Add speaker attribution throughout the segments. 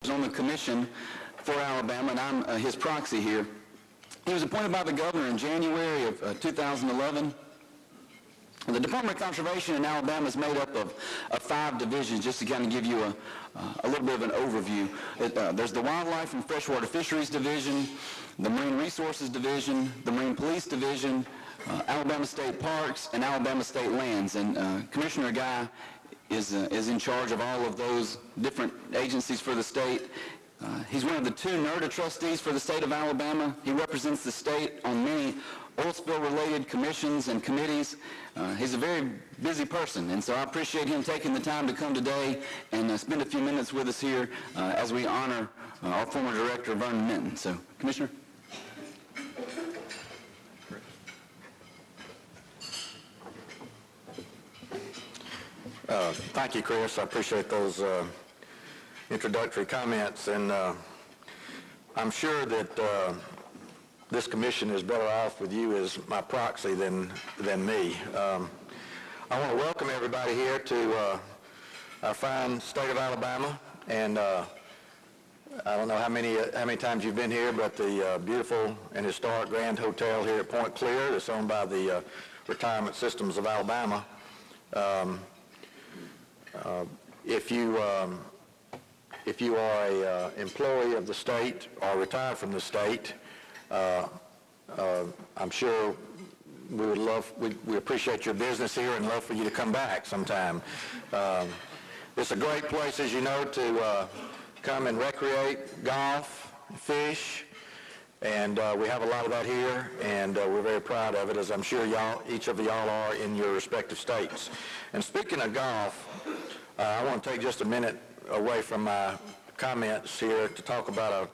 Speaker 1: on the commission for Alabama, and I'm his proxy here. He was appointed by the governor in January of 2011. The Department of Conservation in Alabama is made up of 5 divisions, just to kind of give you a little bit of an overview. There's the Wildlife and Freshwater Fisheries Division, the Marine Resources Division, the Marine Police Division, Alabama State Parks, and Alabama State Lands. And Commissioner Guy is in charge of all of those different agencies for the state. He's one of the 2 NERDA trustees for the state of Alabama. He represents the state on many oil spill-related commissions and committees. He's a very busy person, and so I appreciate him taking the time to come today and spend a few minutes with us here as we honor our former director, Vernon Minton. So, Commissioner.
Speaker 2: Thank you, Chris. I appreciate those introductory comments, and I'm sure that this commission is better off with you as my proxy than me. I want to welcome everybody here to our fine state of Alabama, and I don't know how many times you've been here, but the beautiful and historic Grand Hotel here at Point Clear that's owned by the Retirement Systems of Alabama. If you are a employee of the state or retired from the state, I'm sure we appreciate your business here and love for you to come back sometime. It's a great place, as you know, to come and recreate, golf, fish, and we have a lot of that here, and we're very proud of it, as I'm sure each of y'all are in your respective states. And speaking of golf, I want to take just a minute away from my comments here to talk about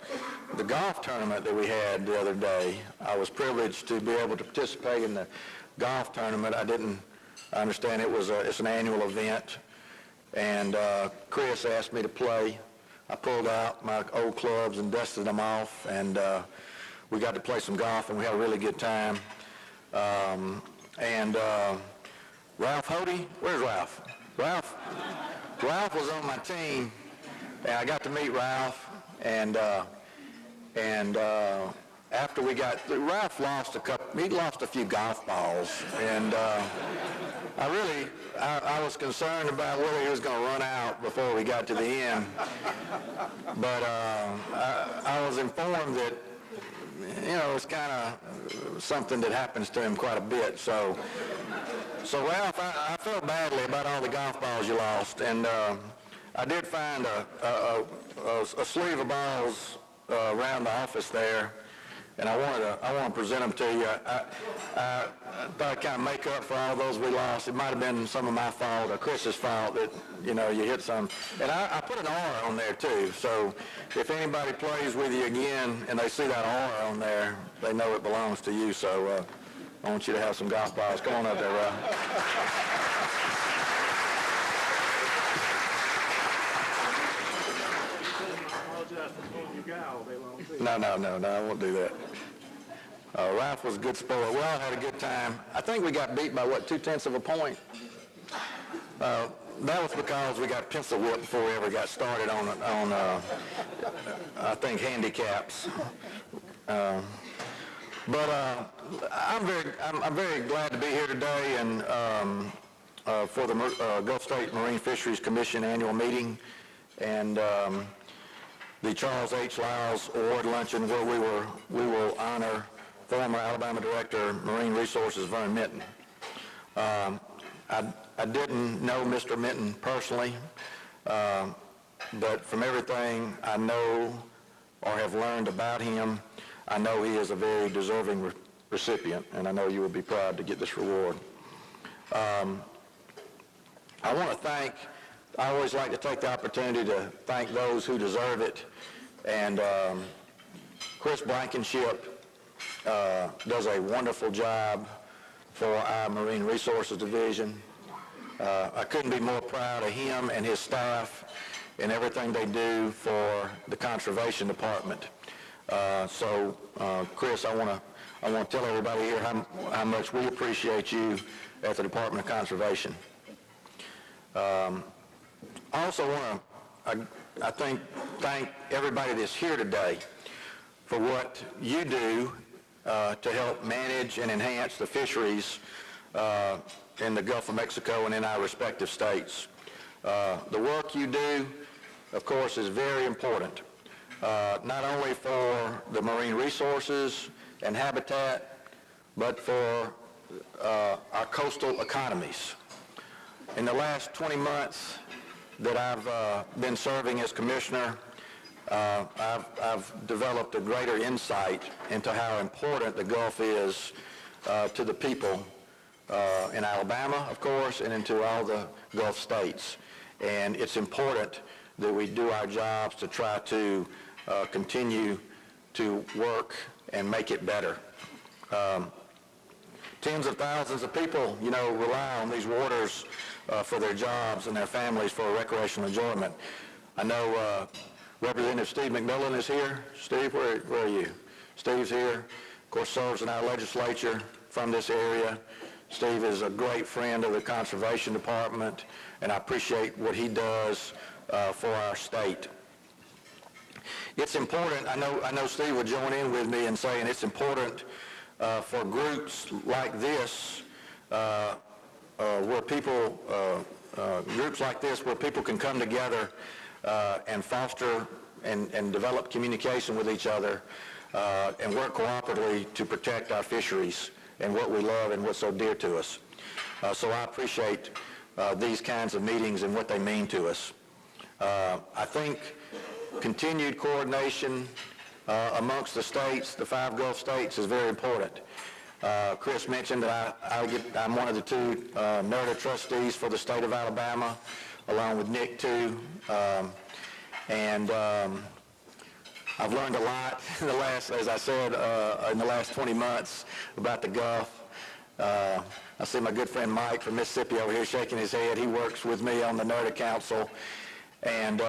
Speaker 2: the golf tournament that we had the other day. I was privileged to be able to participate in the golf tournament. I understand it's an annual event, and Chris asked me to play. I pulled out my old clubs and dusted them off, and we got to play some golf, and we had a really good time. Ralph Hody, where's Ralph? Ralph was on my team, and I got to meet Ralph, and after we got through, Ralph lost a few golf balls, and I was concerned about whether he was going to run out before we got to the end, but I was informed that, it's kind of something that happens to him quite a bit, so Ralph, I felt badly about all the golf balls you lost, and I did find a sleeve of balls around the office there, and I want to present them to you. I thought I'd kind of make up for all those we lost. It might have been some of my fault or Chris's fault that you hit some. And I put an R on there too, so if anybody plays with you again and they see that R on there, they know it belongs to you. So I want you to have some golf balls. Come on up there, Ralph. No, I won't do that. Ralph was a good sport. We all had a good time. I think we got beat by, 2/10 of a point? That was because we got pencil whipped before we ever got started on I think, handicaps. But I'm very glad to be here today and for the Gulf State Marine Fisheries Commission annual meeting, and the Charles H. Lyles Award Luncheon, where we will honor former Alabama Director Marine Resources Vernon Minton. I didn't know Mr. Minton personally, but from everything I know or have learned about him, I know he is a very deserving recipient, and I know you will be proud to get this reward. I want to I always like to take the opportunity to thank those who deserve it, and Chris Blankenship does a wonderful job for our Marine Resources Division. I couldn't be more proud of him and his staff and everything they do for the Conservation Department. So, Chris, I want to tell everybody here how much we appreciate you at the Department of Conservation. I also want to thank everybody that's here today for what you do to help manage and enhance the fisheries in the Gulf of Mexico and in our respective states. The work you do, of course, is very important, not only for the marine resources and habitat, but for our coastal economies. In the last 20 months that I've been serving as commissioner, I've developed a greater insight into how important the Gulf is to the people in Alabama, of course, and into all the Gulf states. And it's important that we do our jobs to try to continue to work and make it better. Tens of thousands of people, rely on these waters for their jobs and their families for recreational enjoyment. I know Representative Steve McMillan is here. Steve, where are you? Steve's here. Of course, serves in our legislature from this area. Steve is a great friend of the Conservation Department, and I appreciate what he does for our state. It's important, I know Steve would join in with me in saying it's important for groups like this where people can come together and foster and develop communication with each other and work cooperatively to protect our fisheries and what we love and what's so dear to us. So I appreciate these kinds of meetings and what they mean to us. I think continued coordination amongst the states, the 5 Gulf states, is very important. Chris mentioned that I'm one of the 2 NERDA trustees for the state of Alabama, along with Nick too. I've learned a lot in the last, as I said, in the last 20 months about the Gulf. I see my good friend Mike from Mississippi over here shaking his head. He works with me on the NERDA Council. And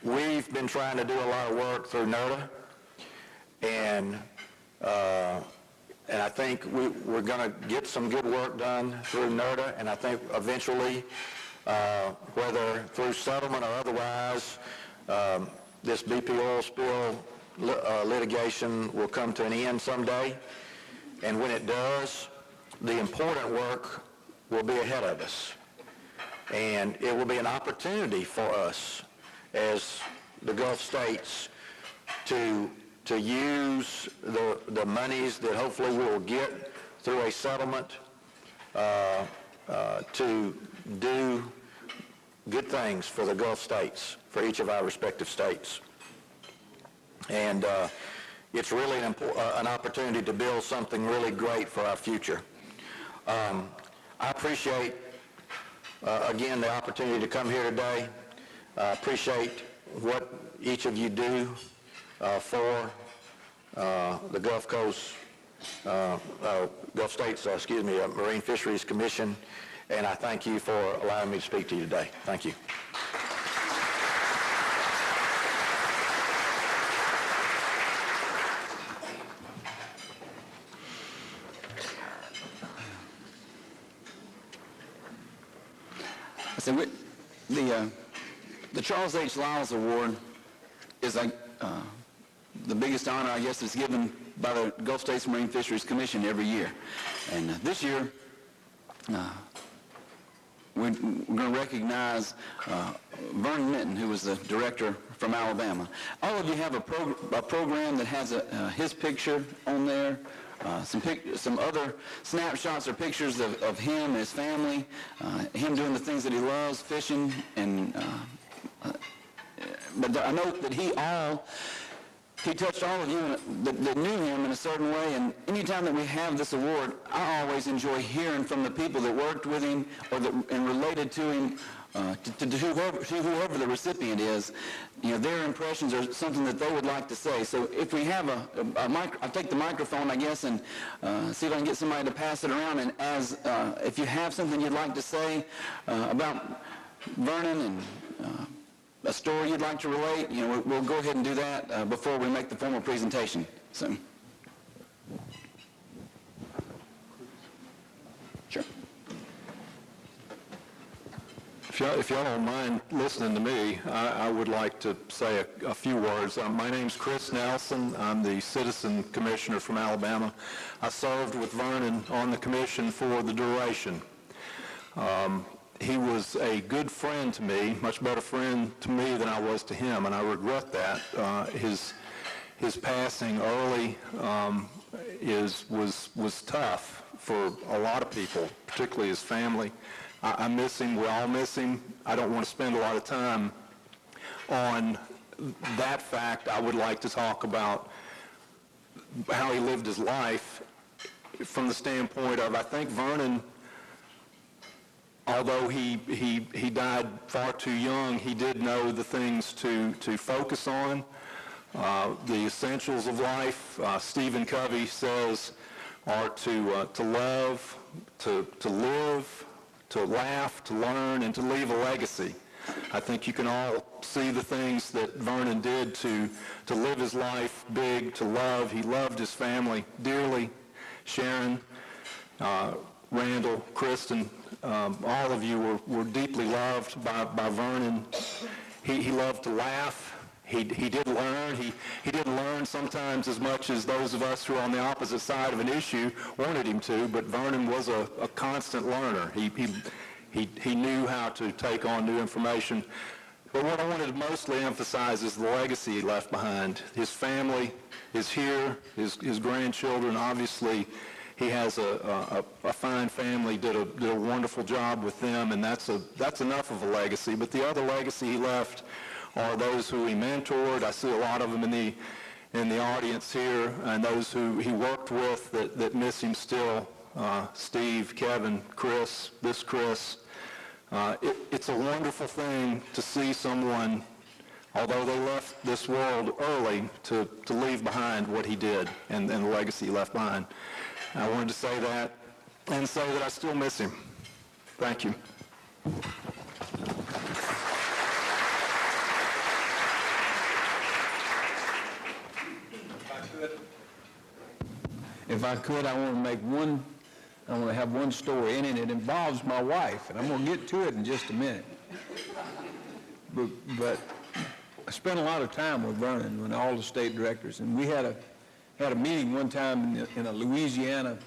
Speaker 2: we've been trying to do a lot of work through NERDA. And I think we're going to get some good work done through NERDA. And I think eventually, whether through settlement or otherwise, this BP oil spill litigation will come to an end someday. And when it does, the important work will be ahead of us. And it will be an opportunity for us as the Gulf states to use the monies that hopefully we will get through a settlement to do good things for the Gulf states, for each of our respective states. And it's really an opportunity to build something really great for our future. I appreciate, again, the opportunity to come here today. I appreciate what each of you do for the Gulf Coast, Gulf States, Marine Fisheries Commission, and I thank you for allowing me to speak to you today. Thank you.
Speaker 1: So the Charles H. Lyles Award is the biggest honor, I guess, that's given by the Gulf States Marine Fisheries Commission every year. And this year, we're going to recognize Vernon Minton, who was the director from Alabama. All of you have a program that has his picture on there. Some other snapshots or pictures of him and his family, him doing the things that he loves, fishing, and but I know that he touched all of you that knew him in a certain way, and anytime that we have this award, I always enjoy hearing from the people that worked with him and related to him, to whoever the recipient is, their impressions are something that they would like to say. So if we have I'll take the microphone, I guess, and see if I can get somebody to pass it around. And if you have something you'd like to say about Vernon and a story you'd like to relate, we'll go ahead and do that before we make the formal presentation. So, sure.
Speaker 3: If y'all don't mind listening to me, I would like to say a few words. My name's Chris Nelson. I'm the Citizen Commissioner from Alabama. I served with Vernon on the commission for the duration. He was a good friend to me, much better friend to me than I was to him, and I regret that. His passing early was tough for a lot of people, particularly his family. I miss him. We all miss him. I don't want to spend a lot of time on that fact. I would like to talk about how he lived his life from the standpoint of, I think Vernon, although he died far too young, he did know the things to focus on, the essentials of life. Stephen Covey says are to love, to live, to laugh, to learn, and to leave a legacy. I think you can all see the things that Vernon did to live his life big, to love. He loved his family dearly. Sharon, Randall, Kristen, all of you were deeply loved by Vernon. He loved to laugh. He did learn. He didn't learn sometimes as much as those of us who are on the opposite side of an issue wanted him to, but Vernon was a constant learner. He knew how to take on new information. But what I wanted to mostly emphasize is the legacy he left behind. His family is here, his grandchildren. Obviously, he has a fine family, did a wonderful job with them, and that's enough of a legacy. But the other legacy he left are those who he mentored. I see a lot of them in the audience here, and those who he worked with that miss him still. Steve, Kevin, Chris, this Chris. It's a wonderful thing to see someone, although they left this world early, to leave behind what he did and the legacy he left behind. I wanted to say that and say that I still miss him. Thank you.
Speaker 4: If I could, I want to have one story in it. It involves my wife, and I'm going to get to it in just a minute. But I spent a lot of time with Vernon and all the state directors, and we had a meeting one time in a Louisiana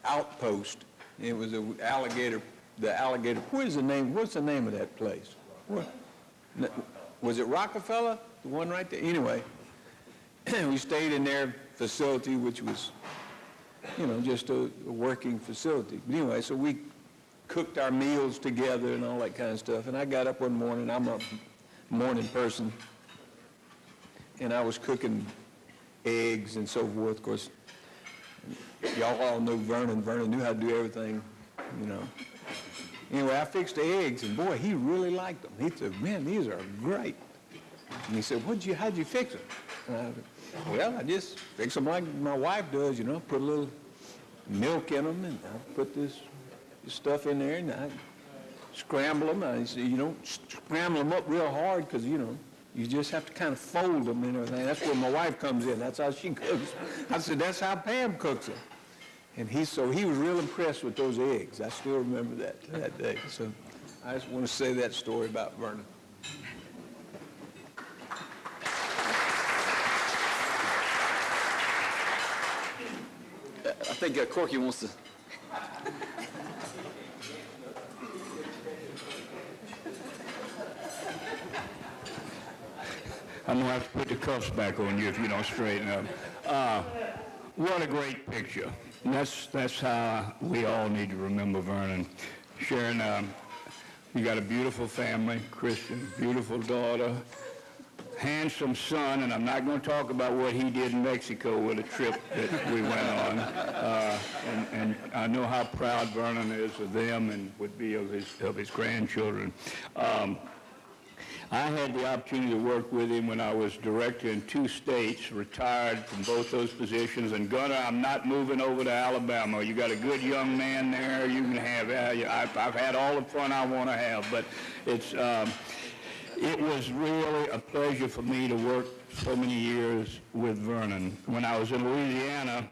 Speaker 4: outpost. It was the alligator. What's the name of that place? Was it Rockefeller? The one right there? Anyway, we stayed in their facility, which was, just a working facility. But anyway, so we cooked our meals together and all that kind of stuff. And I got up one morning. I'm a morning person. And I was cooking eggs and so forth. Of course, y'all all know Vernon. Vernon knew how to do everything, Anyway, I fixed the eggs, and boy, he really liked them. He said, "Man, these are great." And he said, how'd you fix them? And I said, "Well, I just fix them like my wife does, put a little milk in them, and I put this stuff in there, and I scramble them." And he said, "You don't scramble them up real hard because, you just have to kind of fold them and everything. That's where my wife comes in. That's how she cooks." I said, "That's how Pam cooks them." And he was real impressed with those eggs. I still remember that day. So I just want to say that story about Vernon.
Speaker 1: I think Corky wants to.
Speaker 5: I'm going to have to put the cuffs back on you if you don't straighten up. What a great picture. And that's how we all need to remember Vernon. Sharon, you got a beautiful family, Christian, beautiful daughter, handsome son, and I'm not going to talk about what he did in Mexico with a trip that we went on. And I know how proud Vernon is of them and would be of his grandchildren. I had the opportunity to work with him when I was director in 2 states, retired from both those positions. And Gunnar, I'm not moving over to Alabama. You got a good young man there. You can have. I've had all the fun I want to have, but it was really a pleasure for me to work so many years with Vernon. When I was in Louisiana,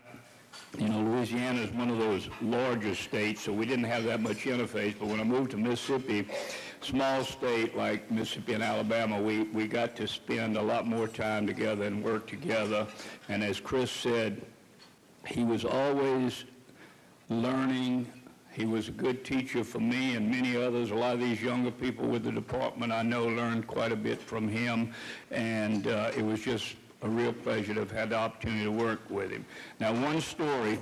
Speaker 5: You know, Louisiana is one of those larger states, so we didn't have that much interface. But when I moved to Mississippi, small state like Mississippi and Alabama, we got to spend a lot more time together and work together. And as Chris said, he was always learning. He was a good teacher for me and many others. A lot of these younger people with the department I know learned quite a bit from him, and it was just a real pleasure to have had the opportunity to work with him. Now, one story,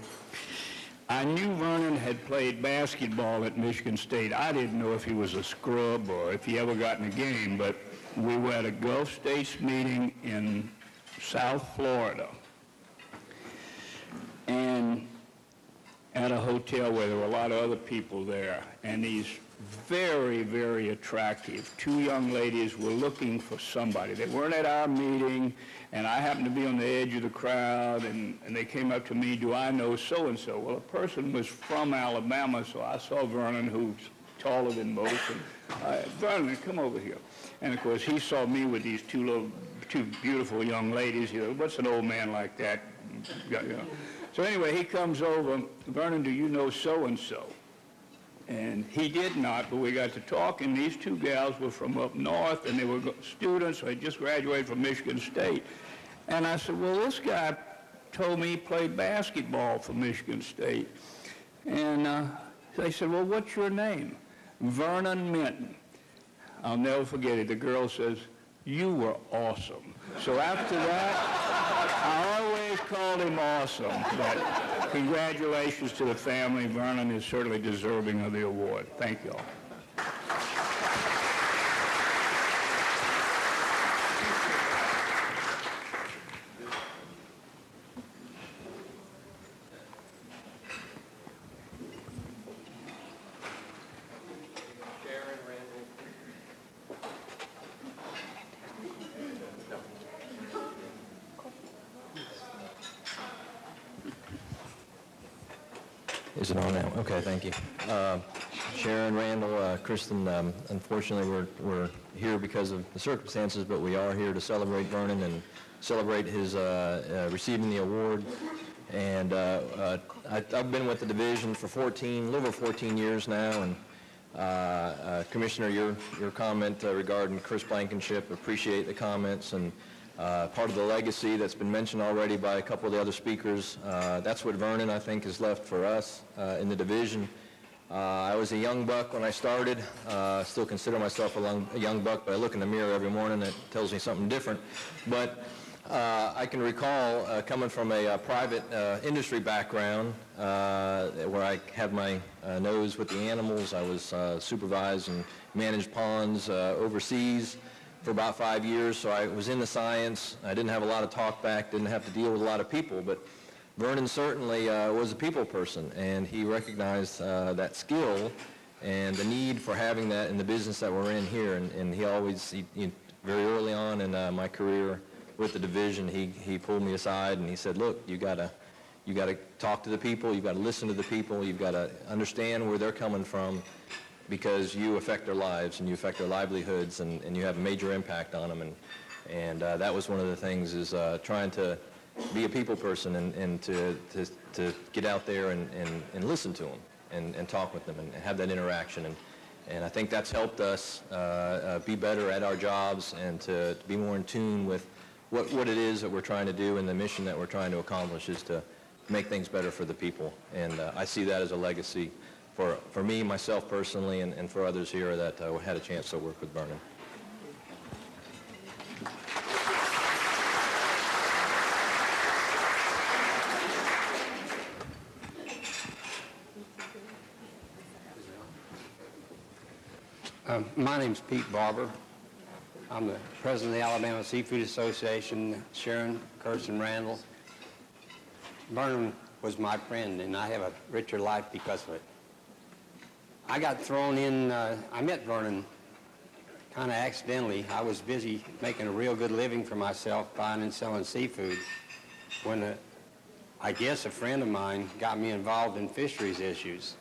Speaker 5: I knew Vernon had played basketball at Michigan State. I didn't know if he was a scrub or if he ever got in a game, but we were at a Gulf States meeting in South Florida, and at a hotel where there were a lot of other people there, and these very, very attractive two young ladies were looking for somebody. They weren't at our meeting, and I happened to be on the edge of the crowd, and they came up to me, do I know so-and-so? Well, a person was from Alabama, so I saw Vernon, who's taller than most, and Vernon, come over here. And of course, he saw me with these two beautiful young ladies. You know, what's an old man like that? You know. So anyway, he comes over, Vernon, do you know so-and-so? And he did not, but we got to talking. These two gals were from up north, and they were students. They just graduated from Michigan State. And I said, well, this guy told me he played basketball for Michigan State. And they said, well, what's your name? Vernon Minton. I'll never forget it. The girl says, you were awesome. So after that, I always called him awesome. But congratulations to the family. Vernon is certainly deserving of the award. Thank you all.
Speaker 6: Is it on now? Okay, thank you. Sharon, Randall, Kristen, unfortunately we're here because of the circumstances, but we are here to celebrate Vernon and celebrate his receiving the award. And I've been with the division for a little over 14 years now, and Commissioner, your comment regarding Chris Blankenship, appreciate the comments, and part of the legacy that's been mentioned already by a couple of the other speakers. That's what Vernon, I think, has left for us in the division. I was a young buck when I started. Still consider myself a young buck, but I look in the mirror every morning and it tells me something different. But I can recall coming from a private industry background where I had my nose with the animals. I was supervised and managed ponds overseas for about 5 years, so I was in the science. I didn't have a lot of talk back, didn't have to deal with a lot of people, but Vernon certainly was a people person, and he recognized that skill and the need for having that in the business that we're in here, and he always, very early on in my career with the division, he pulled me aside and he said, look, you gotta talk to the people, you've got to listen to the people, you've got to understand where they're coming from, because you affect their lives and you affect their livelihoods, and you have a major impact on them. And that was one of the things, is trying to be a people person and to get out there and listen to them and talk with them and have that interaction. And I think that's helped us be better at our jobs and to be more in tune with what it is that we're trying to do, and the mission that we're trying to accomplish is to make things better for the people. And I see that as a legacy for me, myself personally, and for others here that had a chance to work with Vernon.
Speaker 7: My name's Pete Barber. I'm the president of the Alabama Seafood Association. Sharon, Kirsten, Randall. Vernon was my friend, and I have a richer life because of it. I got thrown in, I met Vernon kind of accidentally. I was busy making a real good living for myself buying and selling seafood when I guess a friend of mine got me involved in fisheries issues,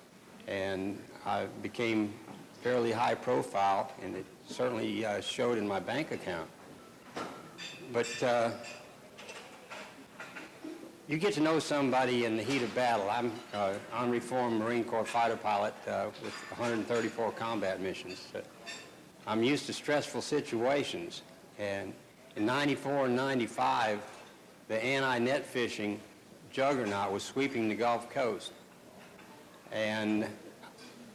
Speaker 7: and I became fairly high profile, and it certainly showed in my bank account. But you get to know somebody in the heat of battle. I'm an unreformed Marine Corps fighter pilot with 134 combat missions. I'm used to stressful situations, and in 94 and 95, the anti-net fishing juggernaut was sweeping the Gulf Coast. And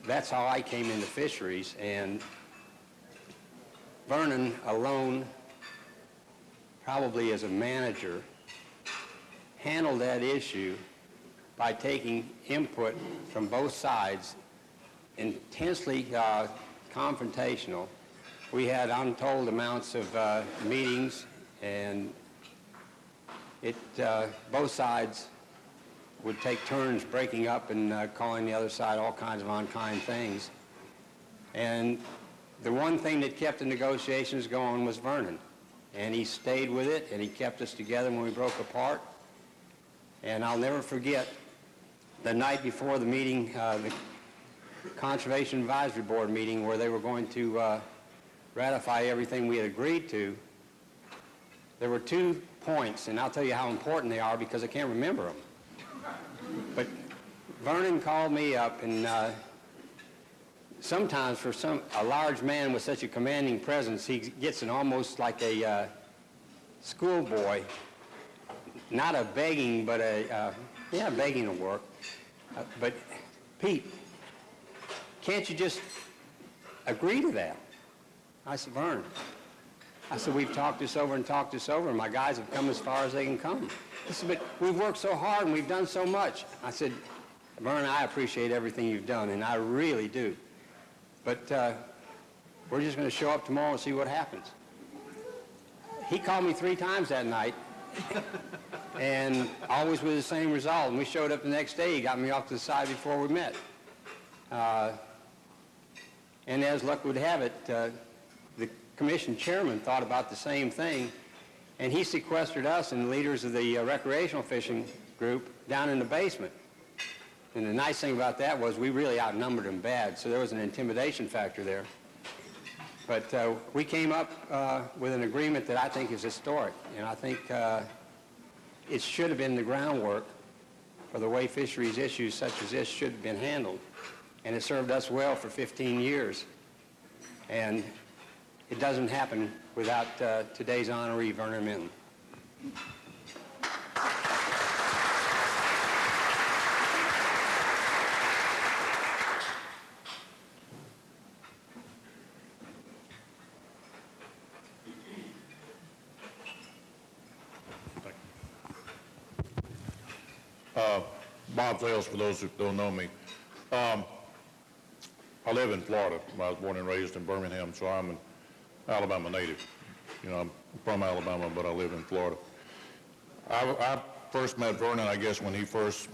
Speaker 7: that's how I came into fisheries, and Vernon alone, probably as a manager, handled that issue by taking input from both sides, intensely confrontational. We had untold amounts of meetings, and both sides would take turns breaking up and calling the other side all kinds of unkind things. And the one thing that kept the negotiations going was Vernon. And he stayed with it, and he kept us together when we broke apart. And I'll never forget the night before the meeting, the Conservation Advisory Board meeting, where they were going to ratify everything we had agreed to. There were 2 points, and I'll tell you how important they are because I can't remember them. But Vernon called me up, and sometimes for a large man with such a commanding presence, he gets an almost like a schoolboy, not a begging, but begging will work. But Pete, can't you just agree to that? I said, Vernon, we've talked this over and talked this over, and my guys have come as far as they can come. He said, but we've worked so hard and we've done so much. I said, Vernon, I appreciate everything you've done, and I really do. But we're just going to show up tomorrow and see what happens. He called me 3 times that night, and always with the same result. And we showed up the next day. He got me off to the side before we met. And as luck would have it, the commission chairman thought about the same thing, and he sequestered us and the leaders of the recreational fishing group down in the basement. And the nice thing about that was we really outnumbered them bad, so there was an intimidation factor there. But we came up with an agreement that I think is historic, and I think it should have been the groundwork for the way fisheries issues such as this should have been handled. And it served us well for 15 years. And it doesn't happen without today's honoree, Vernon Minton.
Speaker 8: Bob Lyles, for those who don't know me. I live in Florida. I was born and raised in Birmingham, so I'm an Alabama native. You know, I'm from Alabama, but I live in Florida. I first met Vernon, I guess, when he first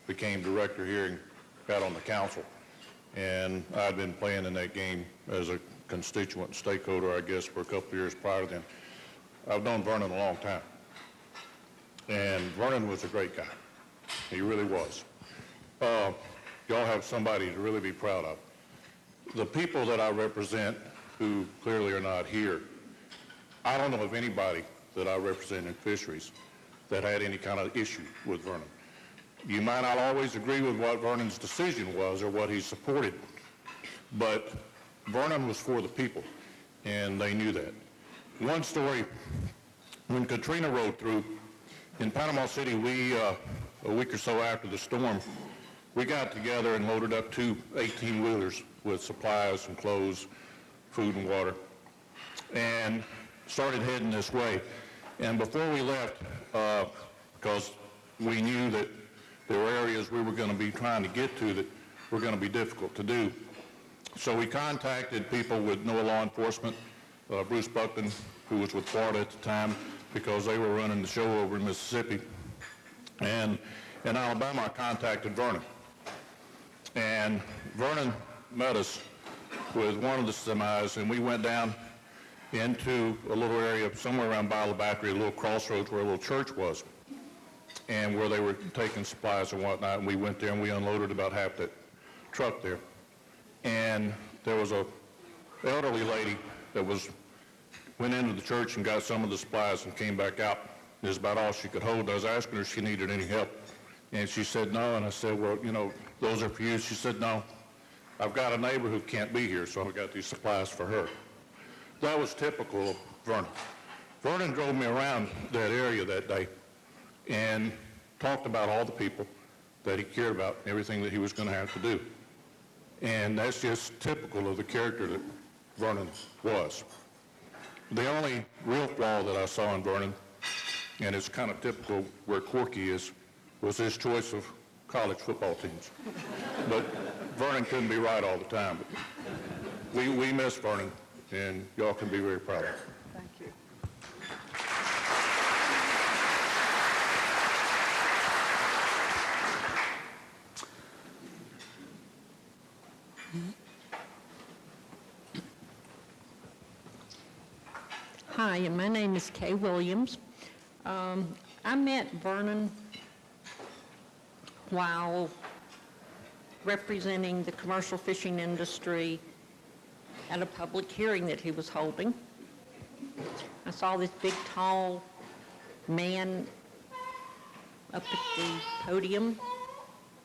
Speaker 8: became director here and got on the council. And I'd been playing in that game as a constituent stakeholder, I guess, for a couple of years prior to then. I've known Vernon a long time. And Vernon was a great guy. He really was. Y'all have somebody to really be proud of. The people that I represent, who clearly are not here, I don't know of anybody that I represent in fisheries that had any kind of issue with Vernon. You might not always agree with what Vernon's decision was or what he supported, but Vernon was for the people, and they knew that. One story, when Katrina rolled through, in Panama City, we, a week or so after the storm, we got together and loaded up 2 18-wheelers with supplies and clothes, food and water, and started heading this way. And before we left, because we knew that there were areas we were going to be trying to get to that were going to be difficult to do. So we contacted people with NOAA law enforcement, Bruce Buckton, who was with Florida at the time, because they were running the show over in Mississippi. And in Alabama, I contacted Vernon. And Vernon met us with one of the semis, and we went down into a little area somewhere around Bottle Battery, a little crossroads where a little church was, and where they were taking supplies and whatnot. And we went there and we unloaded about half that truck there. And there was a elderly lady that went into the church and got some of the supplies and came back out It's about all she could hold. I was asking her if she needed any help, and she said no, and I said, well, you know, those are for you. She said, no, I've got a neighbor who can't be here, so I've got these supplies for her. That was typical of Vernon. Vernon drove me around that area that day and talked about all the people that he cared about, everything that he was going to have to do. And that's just typical of the character that Vernon was. The only real flaw that I saw in Vernon, and it's kind of typical where Corky is, was his choice of college football teams. But Vernon couldn't be right all the time. But we miss Vernon, and y'all can be very proud of him.
Speaker 9: Thank you.
Speaker 10: Hi, and my name is Kay Williams. I met Vernon while representing the commercial fishing industry at a public hearing that he was holding. I saw this big, tall man up at the podium,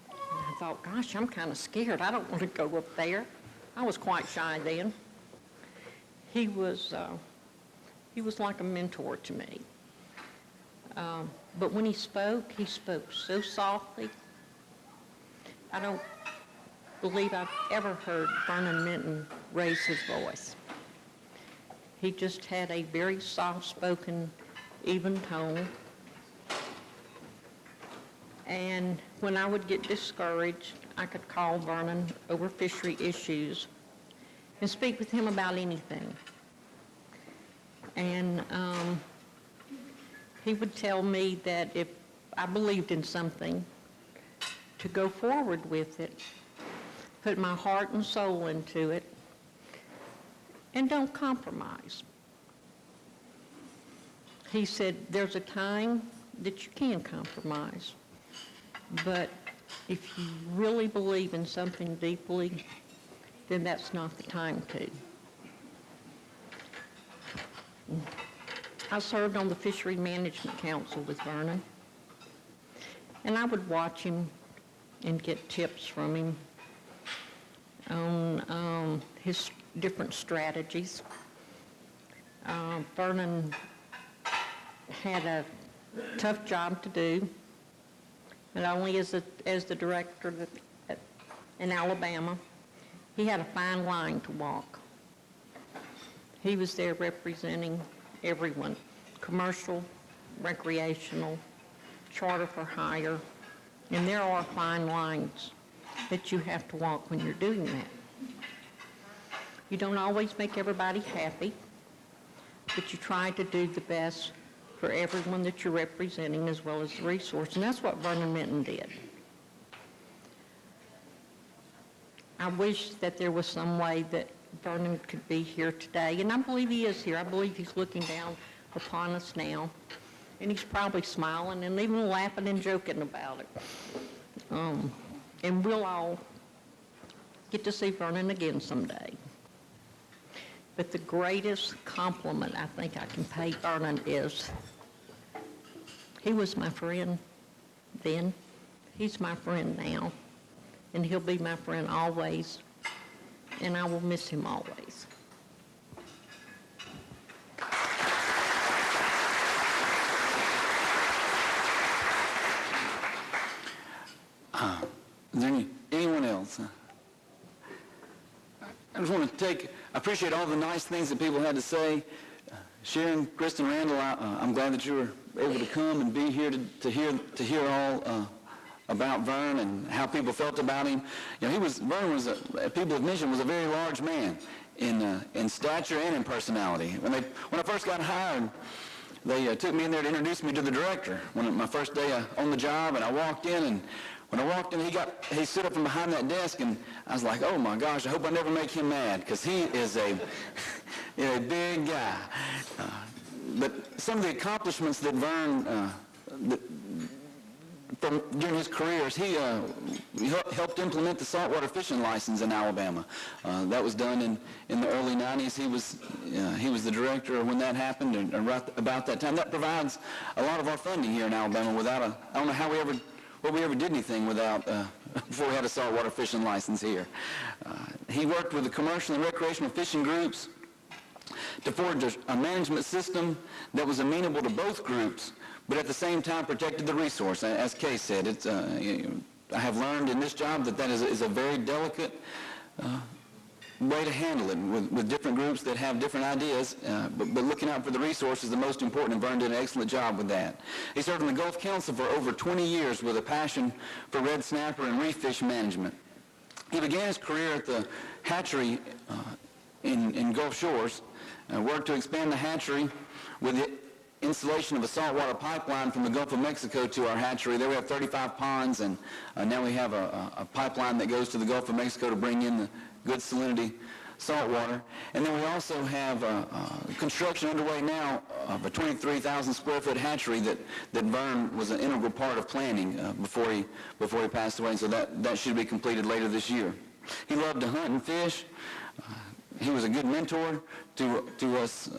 Speaker 10: and I thought, gosh, I'm kind of scared. I don't want to go up there. I was quite shy then. He was like a mentor to me. But when he spoke so softly. I don't believe I've ever heard Vernon Minton raise his voice. He just had a very soft-spoken, even tone. And when I would get discouraged, I could call Vernon over fishery issues and speak with him about anything. And he would tell me that if I believed in something, to go forward with it, put my heart and soul into it, and don't compromise. He said, there's a time that you can compromise, but if you really believe in something deeply, then that's not the time to. I served on the Fishery Management Council with Vernon, and I would watch him and get tips from him on his different strategies. Vernon had a tough job to do, not only as the director in Alabama, he had a fine line to walk. He was there representing everyone, commercial, recreational, charter for hire, and there are fine lines that you have to walk when you're doing that. You don't always make everybody happy, but you try to do the best for everyone that you're representing as well as the resource, and that's what Vernon Minton did. I wish that there was some way that Vernon could be here today, and I believe he is here. I believe he's looking down upon us now, and he's probably smiling and even laughing and joking about it. And we'll all get to see Vernon again someday. But the greatest compliment I think I can pay Vernon is he was my friend then, he's my friend now, and he'll be my friend always, and I will miss him always.
Speaker 1: Is there anyone else? I just want to I appreciate all the nice things that people had to say. Sharon, Kristen, Randall, I'm glad that you were able to come and be here to hear all about Vern and how people felt about him. You know, Vern was, people have mentioned, was a very large man in stature and in personality. When I first got hired, they took me in there to introduce me to the director. My first day on the job, and I walked in, and when I walked in, he stood up from behind that desk, and I was like, oh my gosh, I hope I never make him mad, because he is a big guy. But some of the accomplishments that Vern during his careers, he helped implement the saltwater fishing license in Alabama. That was done in the early 90s. He was the director when that happened, and right about that time. That provides a lot of our funding here in Alabama. I don't know how we ever did anything without before we had a saltwater fishing license here. He worked with the commercial and recreational fishing groups to forge a management system that was amenable to both groups, but at the same time protected the resource. As Kay said, I have learned in this job that is a very delicate way to handle it with different groups that have different ideas, but looking out for the resource is the most important, and Vernon did an excellent job with that. He served on the Gulf Council for over 20 years with a passion for red snapper and reef fish management. He began his career at the hatchery in Gulf Shores, worked to expand the hatchery with the installation of a saltwater pipeline from the Gulf of Mexico to our hatchery. There we have 35 ponds, and now we have a pipeline that goes to the Gulf of Mexico to bring in the good salinity saltwater. And then we also have construction underway now of a 23,000 square foot hatchery that Vernon was an integral part of planning before he passed away, and so that should be completed later this year. He loved to hunt and fish. He was a good mentor to us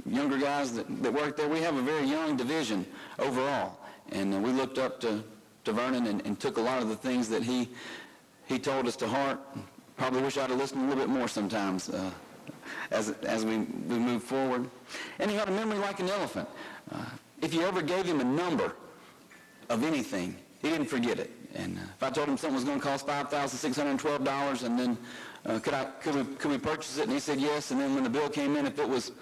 Speaker 1: younger guys that worked there. We have a very young division overall, and we looked up to Vernon and took a lot of the things that he told us to heart. Probably wish I'd have listened a little bit more sometimes as we move forward. And he had a memory like an elephant. If you ever gave him a number of anything, he didn't forget it. And if I told him something was going to cost $5,612, and then could we purchase it, and he said yes, and then when the bill came in, if it was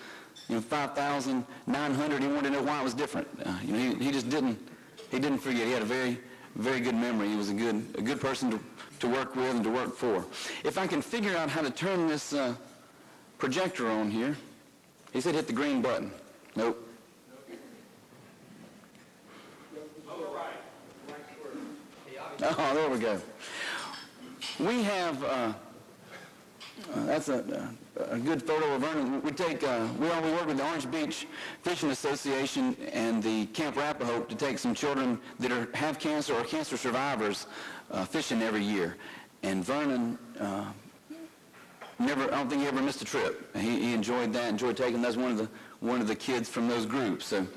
Speaker 1: $5,900, he wanted to know why it was different. He just didn't forget. He had a very, very good memory. He was a good person to work with and to work for. If I can figure out how to turn this projector on here, he said hit the green button. Nope. Oh, there we go. We have, that's a good photo of Vernon. We work with the Orange Beach Fishing Association and the Camp Rappahoe to take some children that have cancer or cancer survivors fishing every year. And Vernon, I don't think he ever missed a trip. He enjoyed that, enjoyed taking. That's one of the kids from those groups. So,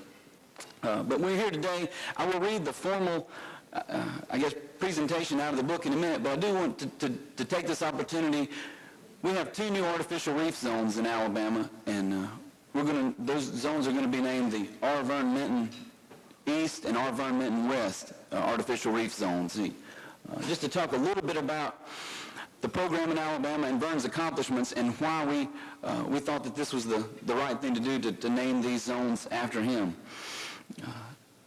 Speaker 1: but we're here today. I will read the formal, presentation out of the book in a minute, but I do want to take this opportunity. We have 2 new artificial reef zones in Alabama, and those zones are going to be named the R. Vernon Minton East and R. Vernon Minton West artificial reef zones. Just to talk a little bit about the program in Alabama and Vernon's accomplishments and why we thought that this was the right thing to do to name these zones after him.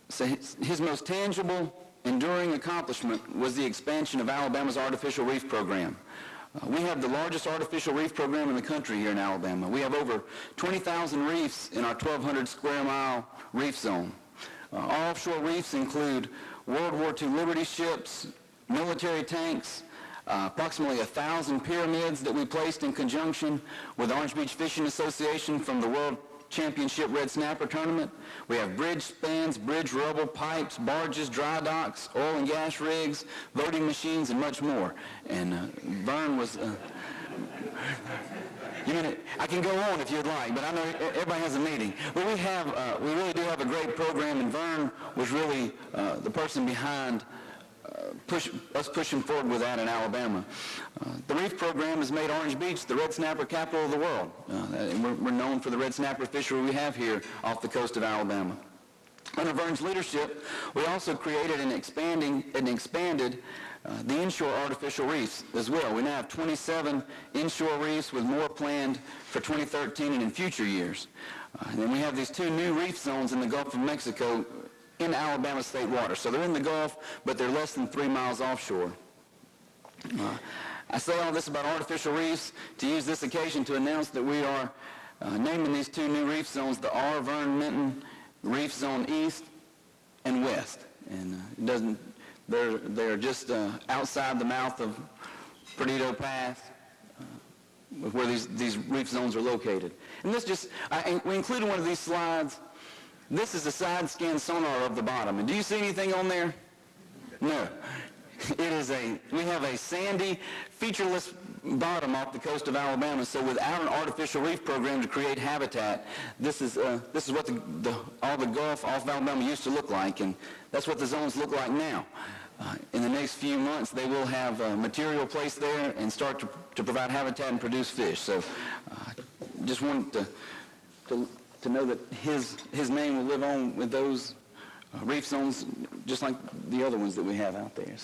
Speaker 1: So his most tangible, enduring accomplishment was the expansion of Alabama's artificial reef program. We have the largest artificial reef program in the country here in Alabama. We have over 20,000 reefs in our 1,200 square mile reef zone. Our offshore reefs include World War II Liberty ships, military tanks, approximately 1,000 pyramids that we placed in conjunction with the Orange Beach Fishing Association from the World Championship Red Snapper Tournament. We have bridge spans, bridge rubble, pipes, barges, dry docks, oil and gas rigs, voting machines, and much more. And Vern was... I can go on if you'd like, but I know everybody has a meeting. But we really do have a great program, and Vern was really the person behind us pushing forward with that in Alabama. The reef program has made Orange Beach the red snapper capital of the world. And we're known for the red snapper fishery we have here off the coast of Alabama. Under Vern's leadership, we also created and expanded the inshore artificial reefs as well. We now have 27 inshore reefs with more planned for 2013 and in future years. And then we have these 2 new reef zones in the Gulf of Mexico in Alabama state water. So they're in the Gulf, but they're less than 3 miles offshore. I say all this about artificial reefs to use this occasion to announce that we are naming these 2 new reef zones the R. Vernon Minton Reef Zone East and West. And they're just outside the mouth of Perdido Pass, where these reef zones are located. And we included one of these slides This is a side scan sonar of the bottom. And do you see anything on there? No. We have a sandy, featureless bottom off the coast of Alabama, so without an artificial reef program to create habitat, this is what all the Gulf off Alabama used to look like, and that's what the zones look like now. In the next few months, they will have material placed there and start to provide habitat and produce fish. So just wanted to know that his name will live on with those reef zones, just like the other ones that we have out there.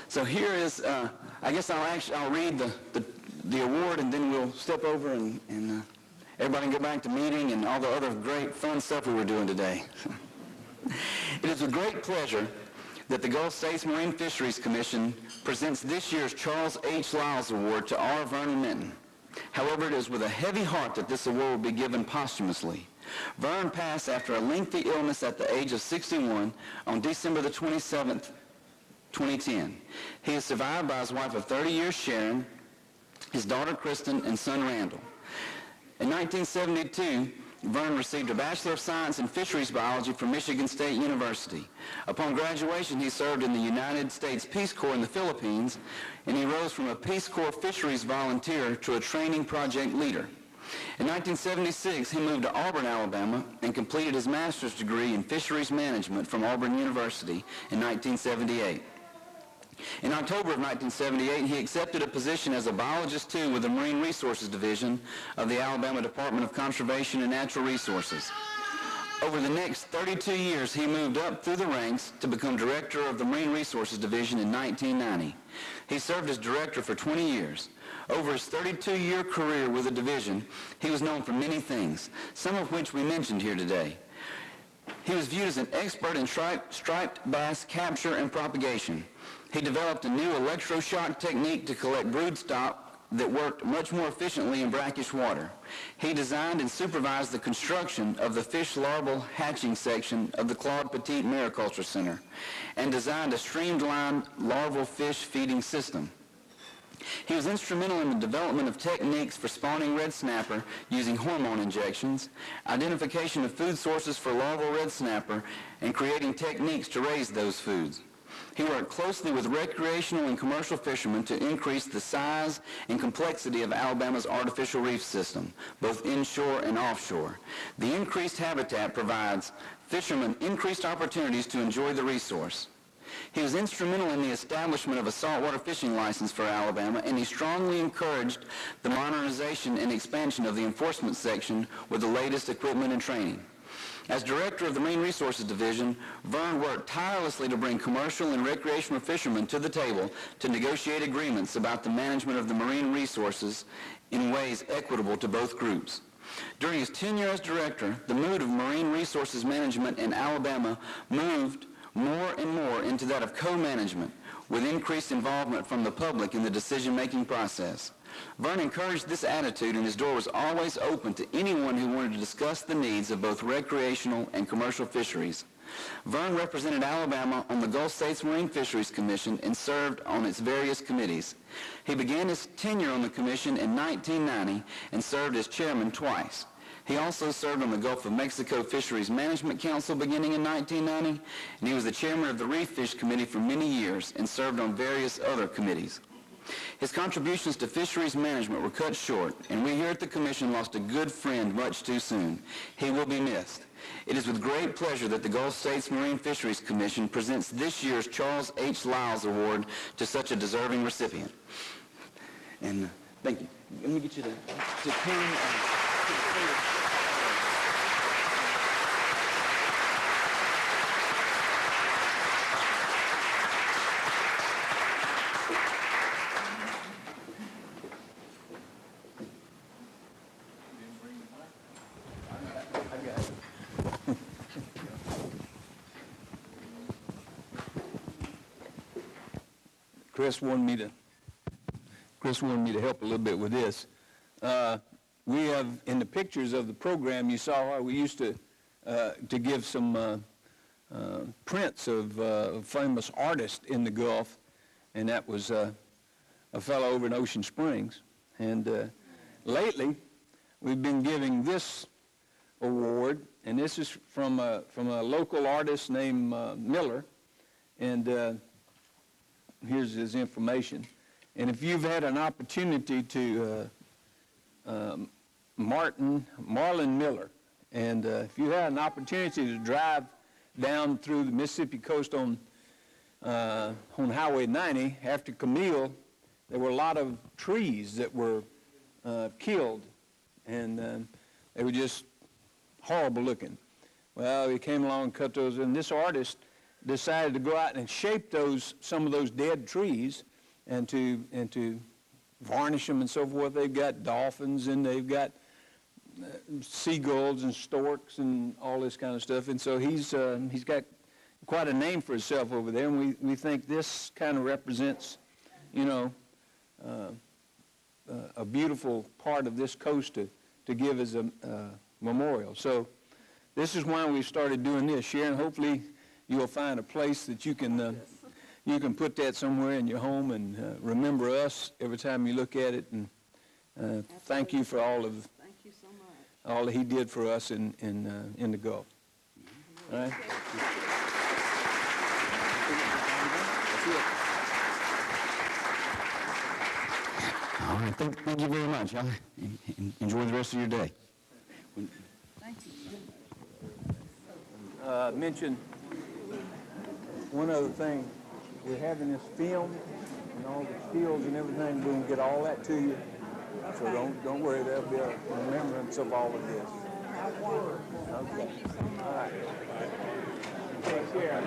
Speaker 1: So here is, I guess I'll read the award, and then we'll step over and everybody can go back to meeting and all the other great fun stuff we were doing today. It is with great pleasure that the Gulf States Marine Fisheries Commission presents this year's Charles H. Lyles Award to R. Vernon Minton. However, it is with a heavy heart that this award will be given posthumously. Vernon passed after a lengthy illness at the age of 61 on December the 27th, 2010. He is survived by his wife of 30 years, Sharon, his daughter, Kristen, and son, Randall. In 1972, Vernon received a Bachelor of Science in Fisheries Biology from Michigan State University. Upon graduation, he served in the United States Peace Corps in the Philippines, and he rose from a Peace Corps fisheries volunteer to a training project leader. In 1976, he moved to Auburn, Alabama, and completed his master's degree in fisheries management from Auburn University in 1978. In October of 1978, he accepted a position as a biologist 2 with the Marine Resources Division of the Alabama Department of Conservation and Natural Resources. Over the next 32 years, he moved up through the ranks to become director of the Marine Resources Division in 1990. He served as director for 20 years. Over his 32-year career with the division, he was known for many things, some of which we mentioned here today. He was viewed as an expert in striped bass capture and propagation. He developed a new electroshock technique to collect broodstock that worked much more efficiently in brackish water. He designed and supervised the construction of the fish larval hatching section of the Claude Petit Mariculture Center and designed a streamlined larval fish feeding system. He was instrumental in the development of techniques for spawning red snapper using hormone injections, identification of food sources for larval red snapper, and creating techniques to raise those foods. He worked closely with recreational and commercial fishermen to increase the size and complexity of Alabama's artificial reef system, both inshore and offshore. The increased habitat provides fishermen increased opportunities to enjoy the resource. He was instrumental in the establishment of a saltwater fishing license for Alabama, and he strongly encouraged the modernization and expansion of the enforcement section with the latest equipment and training. As director of the Marine Resources Division, Vern worked tirelessly to bring commercial and recreational fishermen to the table to negotiate agreements about the management of the marine resources in ways equitable to both groups. During his tenure as director, the mood of marine resources management in Alabama moved more and more into that of co-management, with increased involvement from the public in the decision-making process. Vern encouraged this attitude, and his door was always open to anyone who wanted to discuss the needs of both recreational and commercial fisheries. Vern represented Alabama on the Gulf States Marine Fisheries Commission and served on its various committees. He began his tenure on the commission in 1990 and served as chairman twice. He also served on the Gulf of Mexico Fisheries Management Council beginning in 1990, and he was the chairman of the Reef Fish Committee for many years and served on various other committees. His contributions to fisheries management were cut short, and we here at the Commission lost a good friend much too soon. He will be missed. It is with great pleasure that the Gulf States Marine Fisheries Commission presents this year's Charles H. Lyles Award to such a deserving recipient. And thank you. Let me get you to come.
Speaker 4: Chris wanted me to help a little bit with this. We have, in the pictures of the program you saw, we used to give some prints of famous artists in the Gulf, and that was a fellow over in Ocean Springs. And lately, we've been giving this award, and this is from a local artist named Miller, and here's his information. And if you've had an opportunity to Marlon Miller, and if you had an opportunity to drive down through the Mississippi coast on Highway 90 after Camille, there were a lot of trees that were killed, and they were just horrible looking. Well, he came along and cut those, and this artist decided to go out and shape some of those dead trees and to varnish them and so forth. They've got dolphins and they've got seagulls and storks and all this kind of stuff. And so he's got quite a name for himself over there, and we think this kind of represents, you know, a beautiful part of this coast to give as a memorial. So this is why we started doing this. Sharon, hopefully you'll find a place that you can put that somewhere in your home and remember us every time you look at it. And thank you for all that he did for us in the Gulf. All right.
Speaker 1: All right, thank you very much. Enjoy the rest of your day.
Speaker 4: Mention one other thing. We're having this film and all the skills and everything. We're going to get all that to you. So don't worry. There'll be a remembrance of all of this. Okay. All right. Take care.